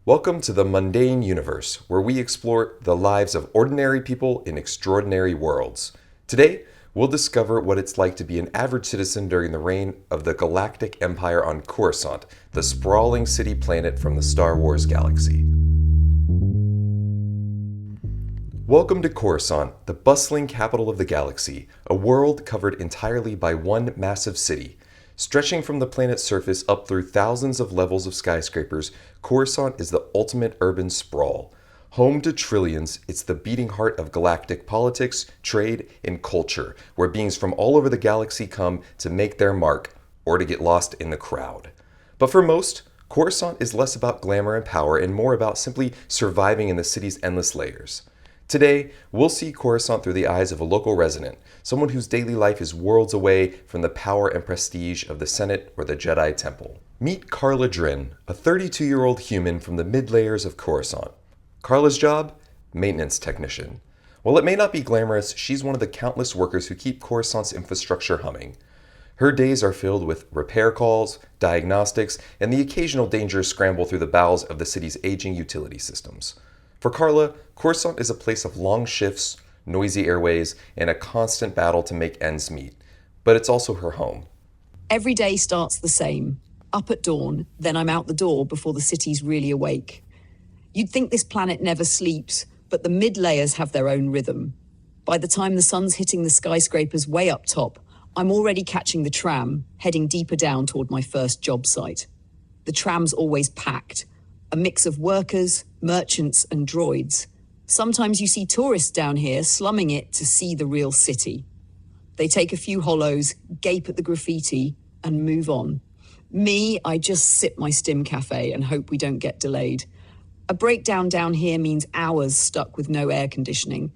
Welcome to the mundane universe, where we explore the lives of ordinary people in extraordinary worlds. Today, we'll discover what it's like to be an average citizen during the reign of the galactic empire on Coruscant, the sprawling city planet from the Star Wars galaxy. Welcome to Coruscant, the bustling capital of the galaxy, a world covered entirely by one massive city. Stretching from the planet's surface up through thousands of levels of skyscrapers, Coruscant is the ultimate urban sprawl. Home to trillions, it's the beating heart of galactic politics, trade, and culture, where beings from all over the galaxy come to make their mark, or to get lost in the crowd. But for most, Coruscant is less about glamour and power and more about simply surviving in the city's endless layers. Today, we'll see Coruscant through the eyes of a local resident, someone whose daily life is worlds away from the power and prestige of the Senate or the Jedi Temple. Meet Carla Drin, a 32-year-old human from the mid-layers of Coruscant. Carla's job? Maintenance technician. While it may not be glamorous, she's one of the countless workers who keep Coruscant's infrastructure humming. Her days are filled with repair calls, diagnostics, and the occasional dangerous scramble through the bowels of the city's aging utility systems. For Carla, Coruscant is a place of long shifts, noisy airways, and a constant battle to make ends meet. But it's also her home. Every day starts the same. Up at dawn, then I'm out the door before the city's really awake. You'd think this planet never sleeps, but the mid-layers have their own rhythm. By the time the sun's hitting the skyscrapers way up top, I'm already catching the tram, heading deeper down toward my first job site. The tram's always packed. A mix of workers, merchants, and droids. Sometimes you see tourists down here slumming it to see the real city. They take a few hollows, gape at the graffiti, and move on. Me, I just sip my stim cafe and hope we don't get delayed. A breakdown down here means hours stuck with no air conditioning.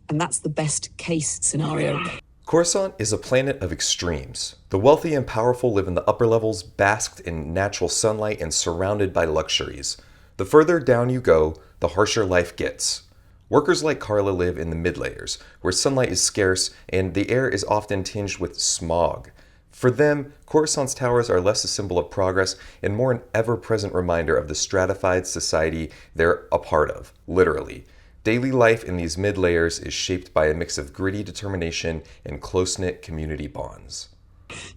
And that's the best case scenario. Coruscant is a planet of extremes. The wealthy and powerful live in the upper levels, basked in natural sunlight and surrounded by luxuries. The further down you go, the harsher life gets. Workers like Carla live in the mid-layers, where sunlight is scarce and the air is often tinged with smog. For them, Coruscant's towers are less a symbol of progress and more an ever-present reminder of the stratified society they're a part of, literally. Daily life in these mid-layers is shaped by a mix of gritty determination and close-knit community bonds.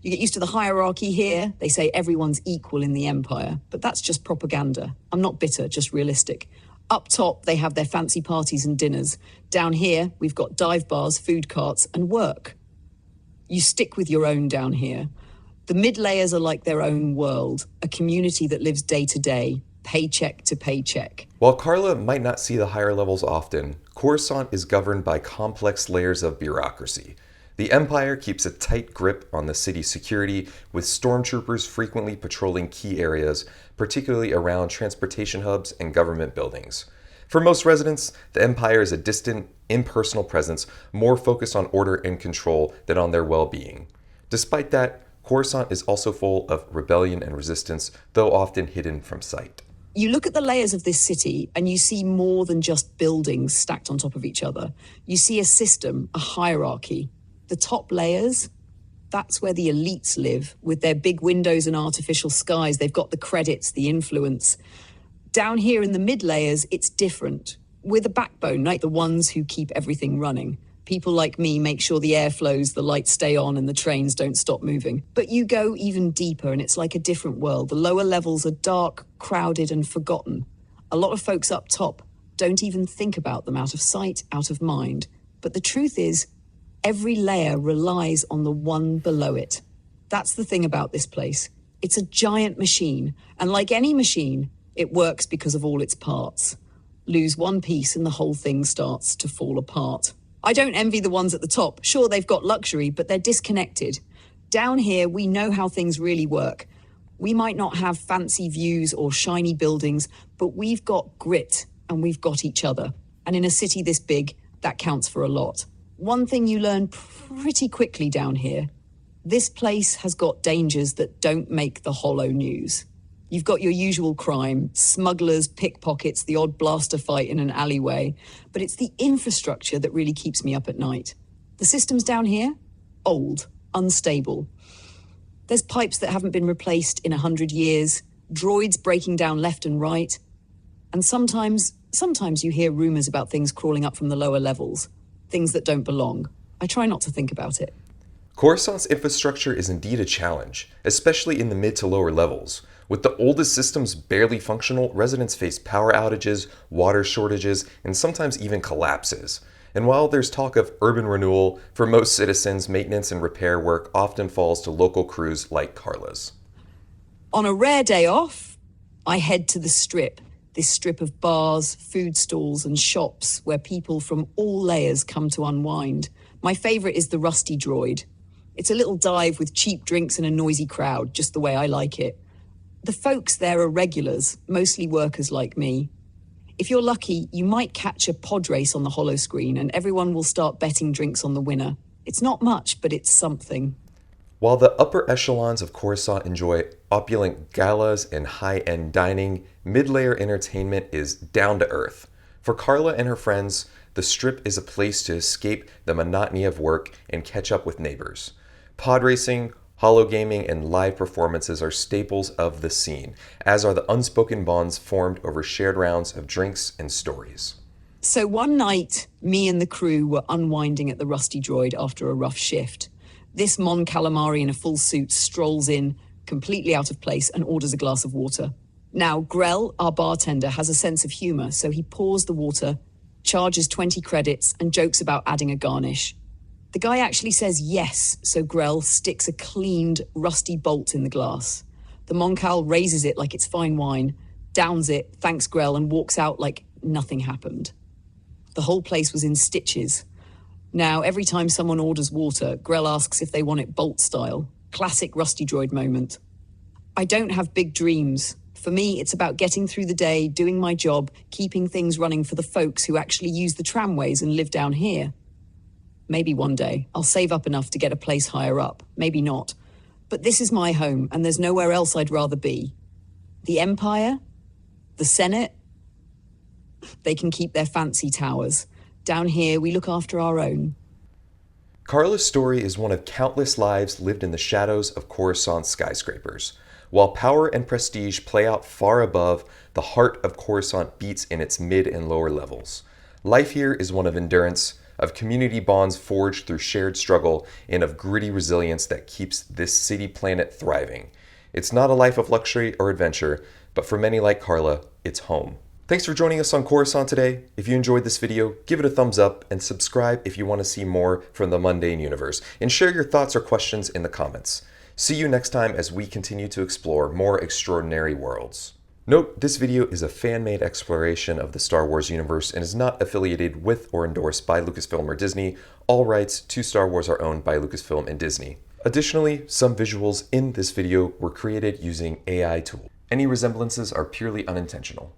You get used to the hierarchy here. They say everyone's equal in the Empire, but that's just propaganda. I'm not bitter, just realistic. Up top, they have their fancy parties and dinners. Down here, we've got dive bars, food carts, and work. You stick with your own down here. The mid-layers are like their own world, a community that lives day to day, paycheck to paycheck. While Carla might not see the higher levels often, Coruscant is governed by complex layers of bureaucracy. The Empire keeps a tight grip on the city's security, with stormtroopers frequently patrolling key areas, particularly around transportation hubs and government buildings. For most residents, the Empire is a distant, impersonal presence, more focused on order and control than on their well-being. Despite that, Coruscant is also full of rebellion and resistance, though often hidden from sight. You look at the layers of this city and you see more than just buildings stacked on top of each other. You see a system, a hierarchy. The top layers, that's where the elites live, with their big windows and artificial skies. They've got the credits, the influence. Down here in the mid layers, it's different. We're the backbone, like the ones who keep everything running. People like me make sure the air flows, the lights stay on, and the trains don't stop moving. But you go even deeper, and it's like a different world. The lower levels are dark, crowded, and forgotten. A lot of folks up top don't even think about them, out of sight, out of mind. But the truth is, every layer relies on the one below it. That's the thing about this place. It's a giant machine, and like any machine, it works because of all its parts. Lose one piece and the whole thing starts to fall apart. I don't envy the ones at the top. Sure, they've got luxury, but they're disconnected. Down here, we know how things really work. We might not have fancy views or shiny buildings, but we've got grit and we've got each other. And in a city this big, that counts for a lot. One thing you learn pretty quickly down here, this place has got dangers that don't make the hollow news. You've got your usual crime, smugglers, pickpockets, the odd blaster fight in an alleyway. But it's the infrastructure that really keeps me up at night. The systems down here? Old, unstable. There's pipes that haven't been replaced in 100 years, droids breaking down left and right. And sometimes you hear rumors about things crawling up from the lower levels, things that don't belong. I try not to think about it. Coruscant's infrastructure is indeed a challenge, especially in the mid to lower levels. With the oldest systems barely functional, residents face power outages, water shortages, and sometimes even collapses. And while there's talk of urban renewal, for most citizens, maintenance and repair work often falls to local crews like Carla's. On a rare day off, I head to the Strip, this strip of bars, food stalls, and shops where people from all layers come to unwind. My favorite is the Rusty Droid. It's a little dive with cheap drinks and a noisy crowd, just the way I like it. The folks there are regulars, mostly workers like me. If you're lucky, you might catch a pod race on the holo screen and everyone will start betting drinks on the winner. It's not much, but it's something. While the upper echelons of Coruscant enjoy opulent galas and high-end dining, mid-layer entertainment is down to earth. For Carla and her friends, the Strip is a place to escape the monotony of work and catch up with neighbors. Pod racing, holo gaming, and live performances are staples of the scene, as are the unspoken bonds formed over shared rounds of drinks and stories. So one night, me and the crew were unwinding at the Rusty Droid after a rough shift. This Mon Calamari in a full suit strolls in, completely out of place, and orders a glass of water. Now, Grell, our bartender, has a sense of humor, so he pours the water, charges 20 credits, and jokes about adding a garnish. The guy actually says yes, so Grell sticks a cleaned, rusty bolt in the glass. The Mon Cal raises it like it's fine wine, downs it, thanks Grell, and walks out like nothing happened. The whole place was in stitches. Now, every time someone orders water, Grell asks if they want it bolt style. Classic Rusty Droid moment. I don't have big dreams. For me, it's about getting through the day, doing my job, keeping things running for the folks who actually use the tramways and live down here. Maybe one day I'll save up enough to get a place higher up. Maybe not. But this is my home, and there's nowhere else I'd rather be. The Empire? The Senate? They can keep their fancy towers. Down here, we look after our own. Carla's story is one of countless lives lived in the shadows of Coruscant's skyscrapers. While power and prestige play out far above, the heart of Coruscant beats in its mid and lower levels. Life here is one of endurance, of community bonds forged through shared struggle, and of gritty resilience that keeps this city-planet thriving. It's not a life of luxury or adventure, but for many like Carla, it's home. Thanks for joining us on Coruscant today. If you enjoyed this video, give it a thumbs up and subscribe if you want to see more from the mundane universe, and share your thoughts or questions in the comments. See you next time as we continue to explore more extraordinary worlds. Note, this video is a fan-made exploration of the Star Wars universe and is not affiliated with or endorsed by Lucasfilm or Disney. All rights to Star Wars are owned by Lucasfilm and Disney. Additionally, some visuals in this video were created using AI tools. Any resemblances are purely unintentional.